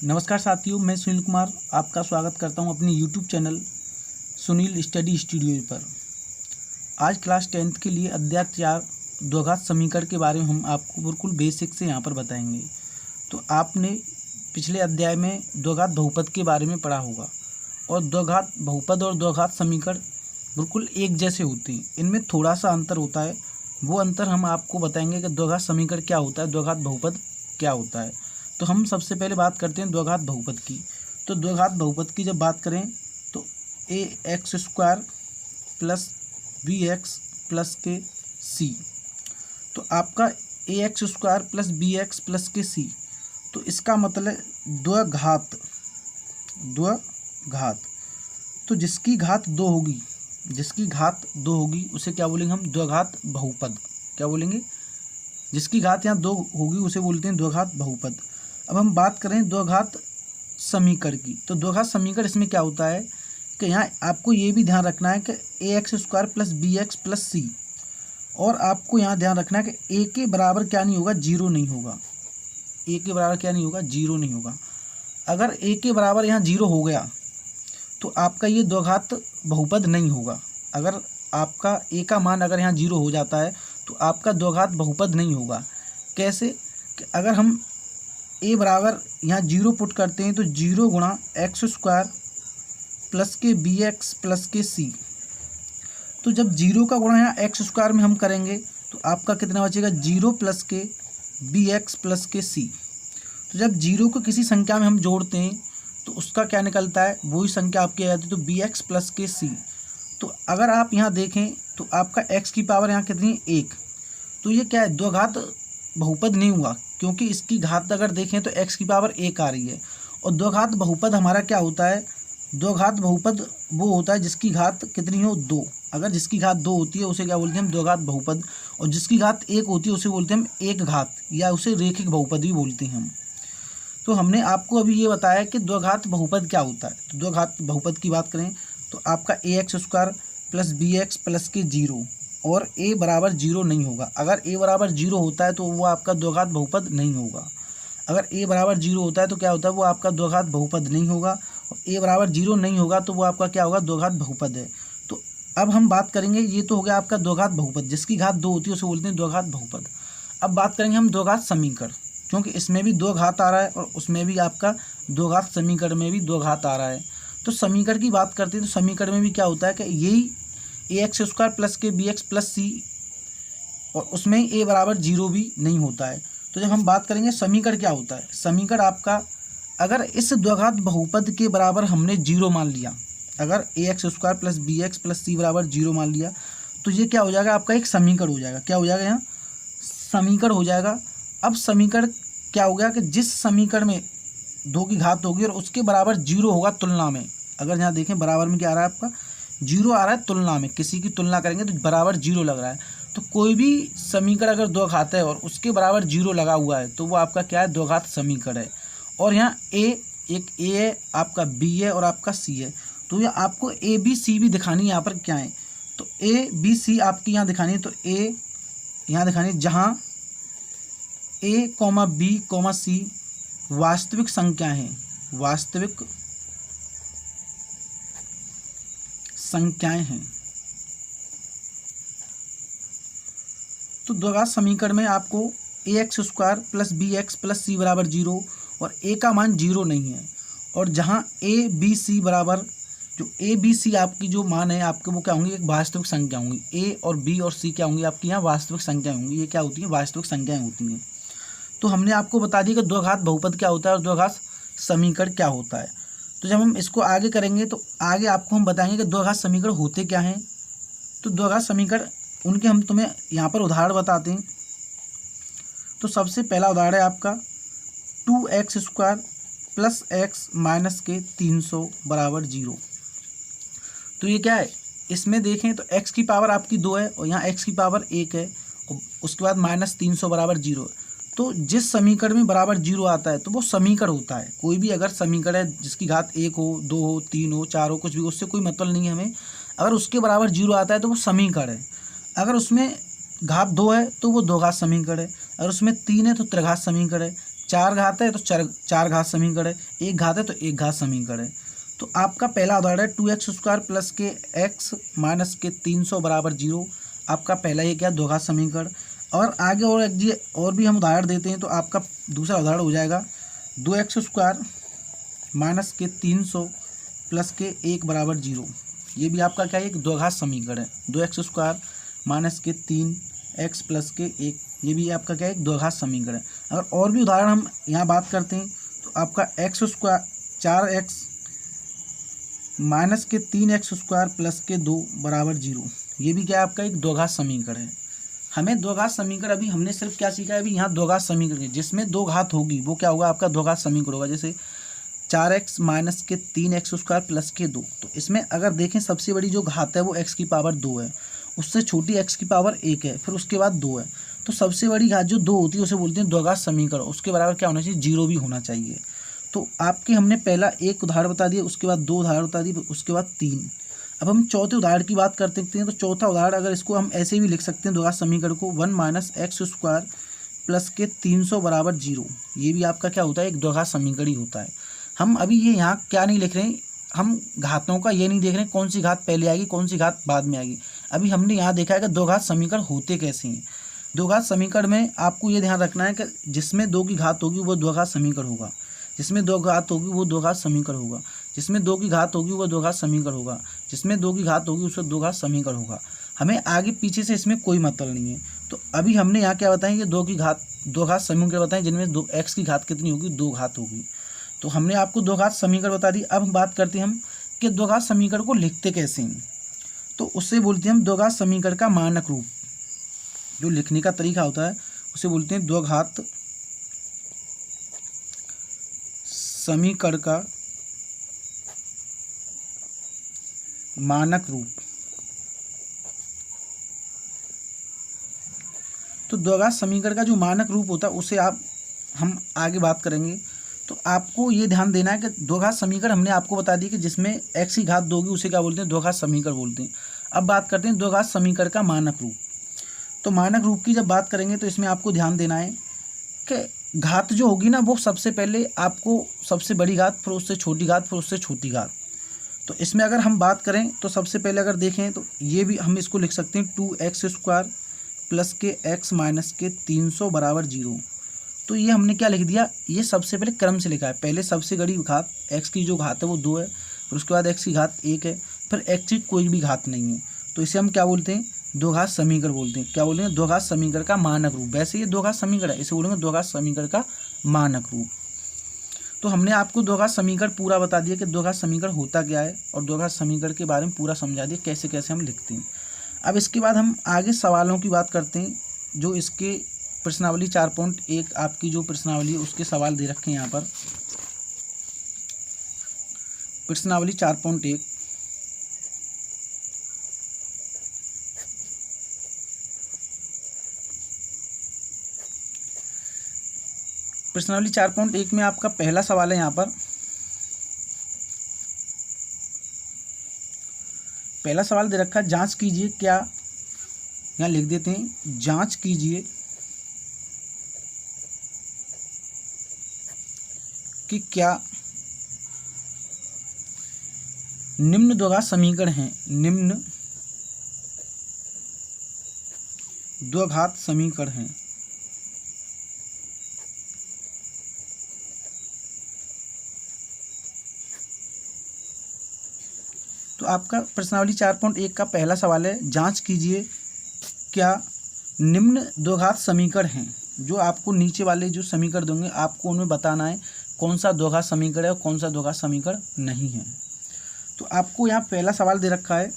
नमस्कार साथियों, मैं सुनील कुमार आपका स्वागत करता हूं अपने YouTube channel Sunil study studio पर। आज क्लास 10th के लिए अध्याय 4 द्विघात समीकरण के बारे में हम आपको बिल्कुल बेसिक से यहां पर बताएंगे। तो आपने पिछले अध्याय में द्विघात बहुपद के बारे में पढ़ा होगा और द्विघात बहुपद और द्विघात समीकरण बिल्कुल एक जैसे होते हैं। इनमें थोड़ा सा अंतर होता है, वो अंतर हम आपको बताएंगे कि द्विघात समीकरण क्या होता है, द्विघात बहुपद क्या होता है। तो हम सबसे पहले बात करते हैं द्विघात बहुपद की। तो द्विघात बहुपद की जब बात करें तो ax² प्लस bx प्लस के c। तो आपका ax² प्लस bx प्लस के c, तो इसका मतलब द्विघात तो जिसकी घात 2 होगी उसे क्या बोलेंगे हम, द्विघात बहुपद। क्या बोलेंगे? जिसकी घात यहाँ 2 होगी उसे बोलते हैं द्विघात बहुपद। अब हम बात करें द्विघात समीकरण की। तो द्विघात समीकरण इसमें क्या होता है कि यहाँ आपको ये भी ध्यान रखना है कि ax² plus bx plus c, और आपको यहाँ ध्यान रखना है कि a के बराबर क्या नहीं होगा, 0 नहीं होगा। a के बराबर क्या नहीं होगा, 0 नहीं होगा। अगर a के बराबर यहाँ 0 हो गया तो आपका ये द्विघात बहुपद नहीं होगा। अगर आपका a का मान अगर यहाँ 0 हो जाता है तो आपका द्विघात बहुपद नहीं होगा। कैसे? कि अगर हम a बराबर यहाँ 0 पुट करते हैं तो 0 गुणा x² प्लस के bx प्लस के c। तो जब 0 का गुणा यहाँ x² में हम करेंगे तो आपका कितना बचेगा, 0 प्लस के bx प्लस के c। तो जब 0 को किसी संख्या में हम जोड़ते हैं तो उसका क्या निकलता है, वही संख्या आपकी आ जाती है, तो bx प्लस के c। तो अगर आप यहाँ देखें तो आपका x की पावर यहाँ कितनी है, 1। तो ये क्या है, द्विघात बहुपद नहीं हुआ, क्योंकि इसकी घात अगर देखें तो x की पावर 1 आ रही है। और द्विघात बहुपद हमारा क्या होता है, द्विघात बहुपद वो होता है जिसकी घात कितनी हो, 2। अगर जिसकी घात 2 होती है उसे क्या बोलते हैं हम, द्विघात बहुपद। और जिसकी घात 1 होती है उसे बोलते हैं हम एक घात, या उसे रेखिक बहुपद भी बोलते हैं हम। तो हमने आपको अभी ये बताया कि द्विघात बहुपद क्या होता है। तो द्विघात बहुपद की बात करें तो आपका ax² प्लस bx प्लस के 0 और a बराबर 0 नहीं होगा। अगर a बराबर 0 होता है तो वो आपका द्विघात बहुपद नहीं होगा। अगर a बराबर 0 होता है तो क्या होता है, वो आपका द्विघात बहुपद नहीं होगा। और a बराबर 0 नहीं होगा तो वो आपका क्या होगा, द्विघात बहुपद है। तो अब हम बात करेंगे, ये तो हो गया आपका द्विघात बहुपद, जिसकी घात 2 होती है उसे बोलते हैं द्विघात बहुपद। अब बात करेंगे हम द्विघात समीकरण, क्योंकि इसमें भी 2 घात आ रहा है और उसमें भी आपका द्विघात समीकरण में भी 2 घात आ रहा है। तो समीकरण की बात करते हैं तो समीकरण में भी क्या होता है कि यही ax² प्लस के bx प्लस c, और उसमें a बराबर 0 भी नहीं होता है। तो जब हम बात करेंगे समीकरण क्या होता है, समीकरण आपका अगर इस द्विघात बहुपद के बराबर हमने 0 मान लिया, अगर ax² plus bx plus c बराबर 0 मान लिया तो ये क्या हो जाएगा, आपका एक समीकरण हो जाएगा। क्या हो जाएगा, यहाँ समीकरण हो जाएगा। अब समीकरण क्या हो गया कि जिस समीकरण में 2 की घात होगी और उसके बराबर 0 होगा तुलना में, अगर यहाँ देखें बराबर में क्या आ रहा है, आपका 0 आ रहा है तुलना में, किसी की तुलना करेंगे तो बराबर 0 लग रहा है। तो कोई भी समीकरण अगर 2 घात है और उसके बराबर 0 लगा हुआ है तो वो आपका क्या है, द्विघात समीकरण है। और यहाँ एक a है, आपका b है और आपका c है। तो ये आपको a b c भी दिखानी है। यहाँ पर क्या है, तो a b c आपकी यहाँ दिखानी है। तो a यहाँ दिखानी है जहाँ a, b, c वास्तविक संख्याएं हैं, वास्तविक संख्याएं हैं। तो द्विघात समीकरण में आपको ax² plus bx plus c बराबर 0 और a का मान 0 नहीं है। और जहां a b c बराबर, जो a b c आपकी जो मान है आपके, वो क्या होंगी, एक वास्तविक संख्या होंगी। a और b और c क्या होंगी, आपकी यहाँ वास्तविक संख्याएं होंगी। ये क्या होती हैं, वास्तविक संख्याएं होती हैं। तो हमने आपको बता दिया कि द्विघात बहुपद क्या होता है और द्विघात समीकरण क्या होता है। तो जब हम इसको आगे करेंगे तो आगे आपको हम बताएंगे कि द्विघात समीकरण होते क्या हैं। तो द्विघात समीकरण उनके हम तुम्हें यहाँ पर उदाहरण बताते हैं। तो सबसे पहला उदाहरण है आपका 2x² प्लस x माइनस के 300 बराबर 0। तो ये क्या है, इसमें देखें तो x की पावर आपकी 2 है और यहाँ x की पावर 1 है और उसके बाद माइनस 300 बराबर 0 है। तो जिस समीकरण में बराबर 0 आता है तो वो समीकरण होता है। कोई भी अगर समीकरण है जिसकी घात 1 हो, 2 हो, 3 हो, 4 हो, कुछ भी, उससे कोई मतलब नहीं है हमें। अगर उसके बराबर 0 आता है तो वो समीकरण है। अगर उसमें घात 2 है तो वो द्विघात समीकरण है। अगर उसमें 3 है तो त्रिघात समीकरण है। चार घात है तो चार घात समीकरण है, एक घात है तो एक घात समीकरण है। तो आपका पहला उदाहरण है 2x² प्लस के x माइनस के 300 बराबर 0। आपका पहला ये क्या द्विघात समीकरण। और आगे और भी हम उदाहरण देते हैं तो आपका दूसरा उदाहरण हो जाएगा 2x² माइनस के 300 प्लस के 1 बराबर 0। ये भी आपका क्या है, एक द्विघात समीकरण है। 2x² माइनस के 3x प्लस के 1, ये भी आपका क्या है, एक द्विघात समीकरण है। अगर और भी उदाहरण हम यहाँ बात करते हैं तो आपका x² 4x माइनस के 3x² प्लस के 2 बराबर 0, ये भी क्या है, आपका एक द्विघात समीकरण है। हमें द्विघात समीकरण अभी हमने सिर्फ क्या सीखा है, अभी यहाँ द्विघात समीकरण जिसमें दो घात होगी वो क्या होगा, आपका द्विघात समीकरण होगा। जैसे 4x माइनस के 3x² प्लस के 2, तो इसमें अगर देखें सबसे बड़ी जो घात है वो x की पावर 2 है, उससे छोटी x की पावर 1 है, फिर उसके बाद 2 है। तो सबसे बड़ी घात जो 2 होती है उसे बोलते हैं द्विघात समीकरण। उसके बराबर क्या होना चाहिए, 0 भी होना चाहिए। तो आपके हमने पहला एक उदाहरण बता दिया, उसके बाद 2 उदाहरण बता दिए, उसके बाद 3। अब हम चौथे उदाहरण की बात करते हैं। तो चौथा उदाहरण अगर इसको हम ऐसे भी लिख सकते हैं द्विघात समीकरण को 1 माइनस x² प्लस के 300 बराबर 0। ये भी आपका क्या होता है, एक द्विघात समीकरण ही होता है। हम अभी ये यहाँ क्या नहीं लिख रहे हैं, हम घातों का ये नहीं देख रहे हैं कौन सी घात पहले आएगी कौन सी घात बाद में आएगी। अभी हमने यहाँ देखा है कि द्विघात समीकरण होते कैसे हैं। द्विघात समीकरण में आपको ये ध्यान रखना है कि जिसमें 2 की घात होगी वो द्विघात समीकरण होगा, जिसमें 2 घात होगी वो द्विघात समीकरण होगा, जिसमें 2 की घात होगी वो द्विघात समीकरण होगा, जिसमें 2 की घात होगी उसमें द्विघात समीकरण होगा। हमें आगे पीछे से इसमें कोई मतलब नहीं है। तो अभी हमने यहाँ क्या बताएं कि 2 की घात द्विघात समीकरण बताएं जिनमें x की घात कितनी होगी, 2 घात होगी। तो हमने आपको द्विघात समीकरण बता दी। अब हम बात करते हैं हम कि द्विघात समीकरण को लिखते कैसे हैं। तो उससे बोलते हैं हम द्विघात समीकरण का मानक रूप, जो लिखने का तरीका होता है उसे बोलते हैं द्विघात समीकरण का मानक रूप। तो द्विघात समीकरण का जो मानक रूप होता है उसे हम आगे बात करेंगे। तो आपको ये ध्यान देना है कि द्विघात समीकरण हमने आपको बता दी कि जिसमें x की घात 2 होगी उसे क्या बोलते हैं, द्विघात समीकरण बोलते हैं। अब बात करते हैं द्विघात समीकरण का मानक रूप। तो मानक रूप की जब बात करेंगे तो इसमें आपको ध्यान देना है कि घात जो होगी ना वो सबसे पहले आपको सबसे बड़ी घात, फिर उससे छोटी घात, फिर उससे छोटी घात। तो इसमें अगर हम बात करें तो सबसे पहले अगर देखें तो ये भी हम इसको लिख सकते हैं 2x² प्लस के x माइनस के 300 बराबर 0। तो ये हमने क्या लिख दिया, ये सबसे पहले क्रम से लिखा है। पहले सबसे बड़ी घात x की जो घात है वो 2 है, फिर उसके बाद x की घात 1 है, फिर x की कोई भी घात नहीं है। तो इसे हम क्या बोलते हैं, द्विघात समीकरण बोलते हैं। क्या बोलते हैं, द्विघात समीकरण का मानक रूप। वैसे ये द्विघात समीकरण है, इसे बोलेंगे द्विघात समीकरण का मानक रूप। तो हमने आपको द्विघात समीकरण पूरा बता दिया कि द्विघात समीकरण होता क्या है, और द्विघात समीकरण के बारे में पूरा समझा दिया कैसे कैसे हम लिखते हैं। अब इसके बाद हम आगे सवालों की बात करते हैं। जो इसके प्रश्नावली 4.1 आपकी जो प्रश्नावली है उसके सवाल दे रखे हैं यहाँ पर। प्रश्नावली 4.1 प्रश्नावली 4.1 में आपका पहला सवाल है यहाँ पर। पहला सवाल दे रखा है, जांच कीजिए क्या, यहाँ लिख देते हैं, जांच कीजिए कि क्या निम्न द्विघात समीकरण हैं, निम्न द्विघात समीकरण हैं। तो आपका प्रश्नावली 4.1 का पहला सवाल है, जांच कीजिए क्या निम्न द्विघात समीकरण हैं। जो आपको नीचे वाले जो समीकरण देंगे आपको उनमें बताना है कौन सा द्विघात समीकरण है और कौन सा द्विघात समीकरण नहीं है। तो आपको यहाँ पहला सवाल दे रखा है